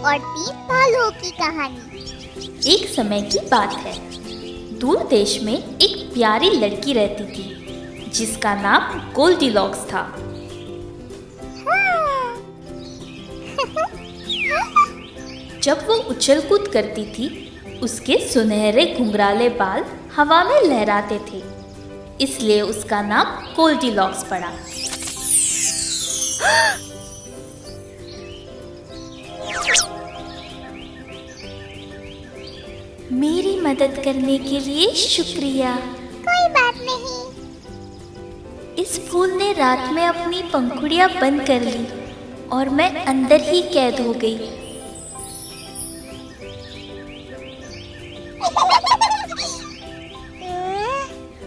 और 3 भालुओं की कहानी। एक समय की बात है। दूर देश में एक प्यारी लड़की रहती थी जिसका नाम गोल्डीलॉक्स था। हाँ। जब वो उछल कूद करती थी, उसके सुनहरे घुंघराले बाल हवा में लहराते थे, इसलिए उसका नाम गोल्डीलॉक्स पड़ा। मेरी मदद करने के लिए शुक्रिया। कोई बात नहीं। इस फूल ने रात में अपनी पंखुड़ियां बंद कर ली और मैं अंदर ही कैद हो गई।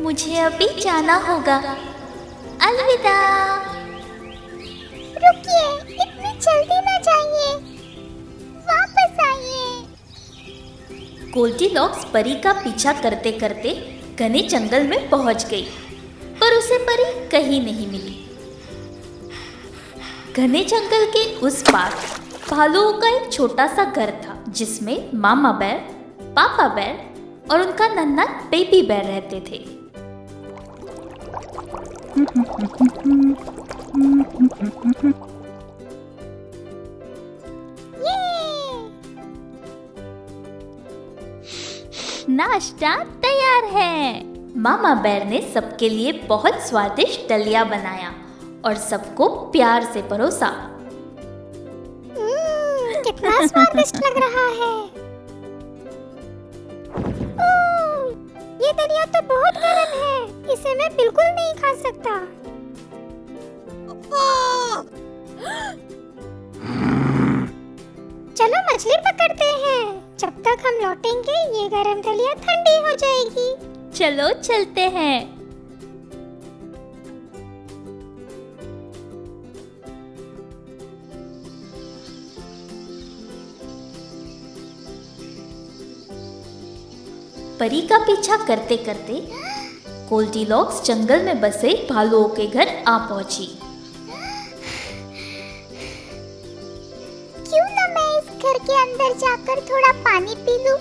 मुझे अभी जाना होगा। अलविदा। रुकिए, इतनी जल्दी ना जाइए, वापस आइए। गोल्डीलॉक्स परी का पीछा करते करते घने जंगल में पहुंच गई, पर उसे परी कहीं नहीं मिली। घने जंगल के उस पार भालुओं का एक छोटा सा घर था, जिसमें मामा बैर, पापा बैर और उनका नन्हा बेबी बैर रहते थे। नाश्ता तैयार है। मामा बैर ने सबके लिए बहुत स्वादिष्ट दलिया बनाया और सबको प्यार से परोसा। कितना स्वादिष्ट लग रहा है। ये दलिया तो बहुत गर्म है, इसे मैं बिल्कुल नहीं खा सकता। चलो मछली पकड़ते हैं, जब तक हम लौटेंगे ये गरम दलिया ठंडी हो जाएगी। चलो चलते हैं। परी का पीछा करते करते गोल्डीलॉक्स जंगल में बसे भालुओं के घर आ पहुंची। क्यों ना मैं इस घर के अंदर जाकर थोड़ा पानी पी लूं?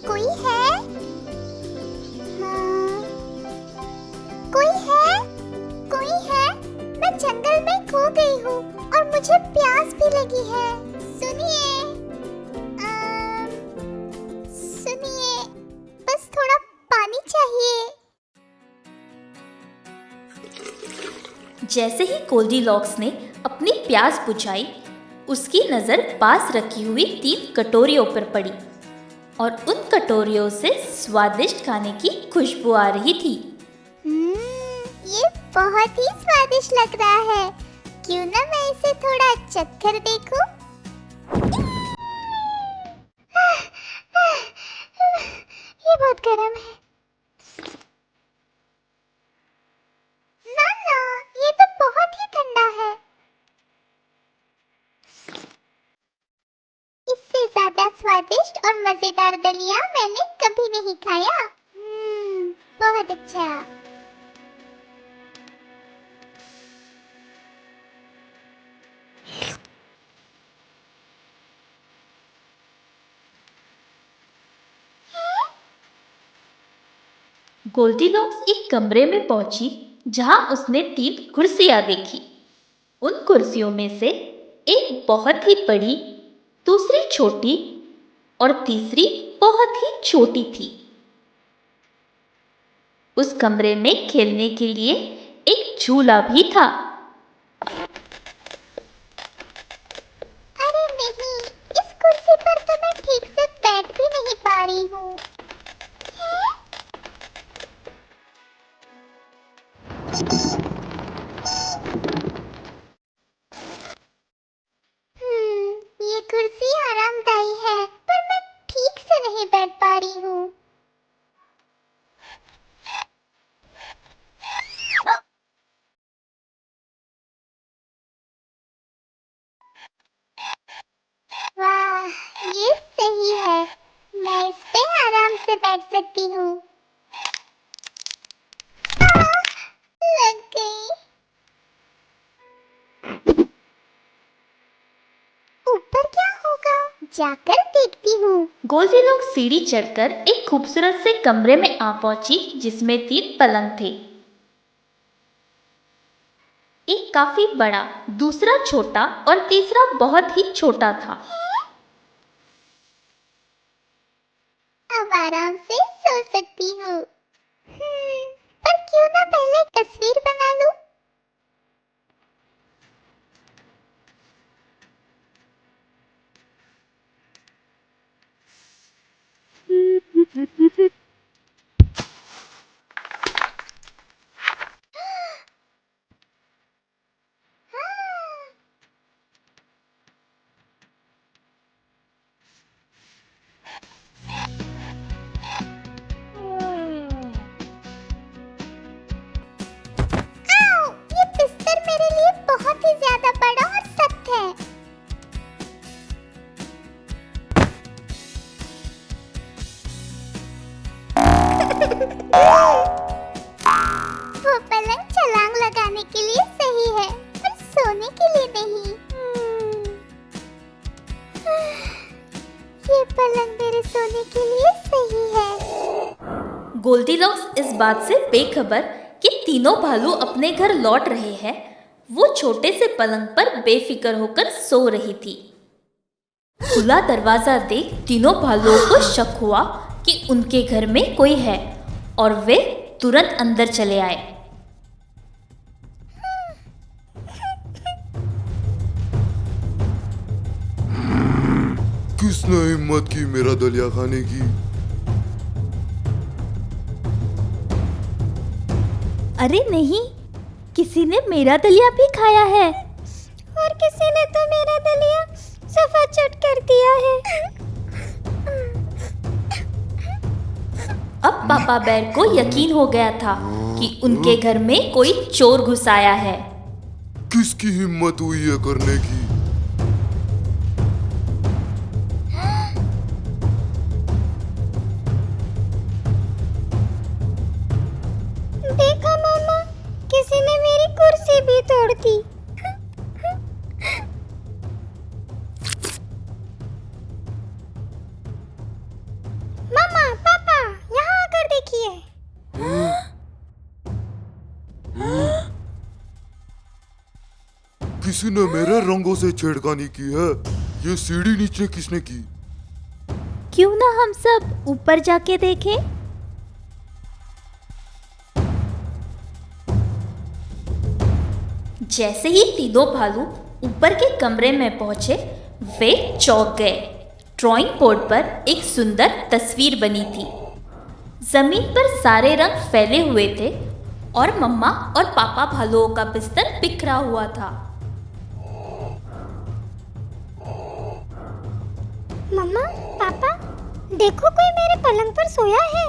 कोई है? हाँ। कोई है? कोई है? मैं जंगल में खो गई हूँ और मुझे प्यास भी लगी है। सुनिए, सुनिए, बस थोड़ा पानी चाहिए। जैसे ही गोल्डीलॉक्स ने अपनी प्यास बुझाई, उसकी नजर पास रखी हुई 3 कटोरियों पर पड़ी और उन कटोरियों से स्वादिष्ट खाने की खुशबू आ रही थी। ये बहुत ही स्वादिष्ट लग रहा है। क्यों ना मैं इसे थोड़ा चखकर देखूं? ये बहुत गर्म है। ना ना, ये तो बहुत ही ठंडा है। इससे ज्यादा स्वादिष्ट और मजेदार दलिया मैंने कभी नहीं खाया। बहुत अच्छा। गोल्डीलॉक्स एक कमरे में पहुंची जहां उसने 3 कुर्सियां देखी। उन कुर्सियों में से एक बहुत ही बड़ी, दूसरी छोटी और तीसरी बहुत ही छोटी थी। उस कमरे में खेलने के लिए एक झूला भी था। अरे नहीं, इस कुर्सी पर तो मैं ठीक से बैठ भी नहीं पा रही हूँ। ये कुर्सी आरामदायी है, पर मैं ठीक से नहीं बैठ पा रही हूँ। वाह, ये सही है। मैं इस पे आराम से बैठ सकती हूँ। जाकर देखती हूँ। गोल्डीलॉक्स सीढ़ी चढ़कर एक खूबसूरत से कमरे में आ पहुंची जिसमें 3 पलंग थे। एक काफी बड़ा, दूसरा छोटा और तीसरा बहुत ही छोटा था। अब आराम से सो सकती हूँ। पर क्यों ना पहले एक तस्वीर बना लूं? आओ, ये बिस्तर मेरे लिए बहुत ही ज्यादा बड़ा और सख्त है। वो पलंग छलांग लगाने के लिए सही है, पर सोने के लिए नहीं। ये पलंग मेरे सोने के लिए सही है। गोल्डीलॉक्स इस बात से बेखबर कि तीनों भालू अपने घर लौट रहे हैं, वो छोटे से पलंग पर बेफिक्र होकर सो रही थी। खुला दरवाजा देख तीनों भालुओं को शक हुआ कि उनके घर में कोई है और वे तुरंत अंदर चले आए। किसने हिम्मत की मेरा दलिया खाने की? अरे नहीं, किसी ने मेरा दलिया भी खाया है। और किसी ने तो मेरा दलिया सफा चट कर दिया है। अब पापा बेर को यकीन हो गया था कि उनके घर में कोई चोर घुस आया है। किसकी हिम्मत हुई है करने की? देखा मामा, किसी ने मेरी कुर्सी भी तोड़ दी। मामा, पापा, यहाँ आकर देखिए। किसी ने मेरे रंगों से छेड़खानी की है। ये सीढ़ी नीचे किसने की? क्यों ना हम सब ऊपर जाके देखें? जैसे ही तीनों भालू ऊपर के कमरे में पहुंचे, वे चौंक गए। ड्राइंग बोर्ड पर एक सुंदर तस्वीर बनी थी। जमीन पर सारे रंग फैले हुए थे और मम्मा और पापा भालुओं का बिस्तर बिखरा हुआ था। मम्मा, पापा, देखो कोई मेरे पलंग पर सोया है।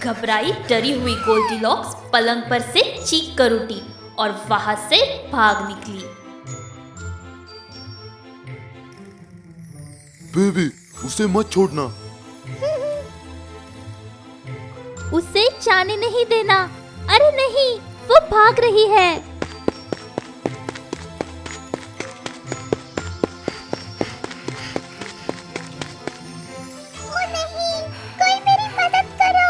घबराई डरी हुई गोल्डीलॉक्स पलंग पर से चीख कर उठी और वहां से भाग निकली। बेबी, उसे मत छोड़ना। उसे जाने नहीं देना। अरे नहीं, वो भाग रही है। ओ नहीं, कोई मेरी मदद करो।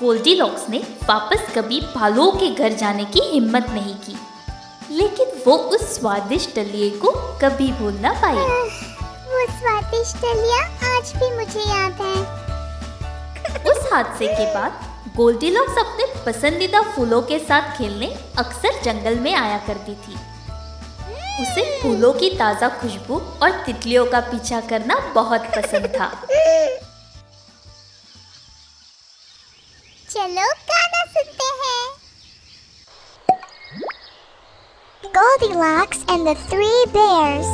गोल्डीलॉक्स ने वापस कभी भालुओं के घर जाने की हिम्मत नहीं की, लेकिन वो उस स्वादिष्ट दलिये को कभी भूल ना पाई। वो स्वादिष्ट दलिया आज भी मुझे याद है। उस हादसे के बाद गोल्डीलॉक्स अपने पसंदीदा फूलों के साथ खेलने अक्सर जंगल में आया करती थी। उसे फूलों की ताज़ा खुशबू और तितलियों का पीछा करना बहुत पसंद था। चलो गाना सुनते हैं। Goldilocks and the Three Bears.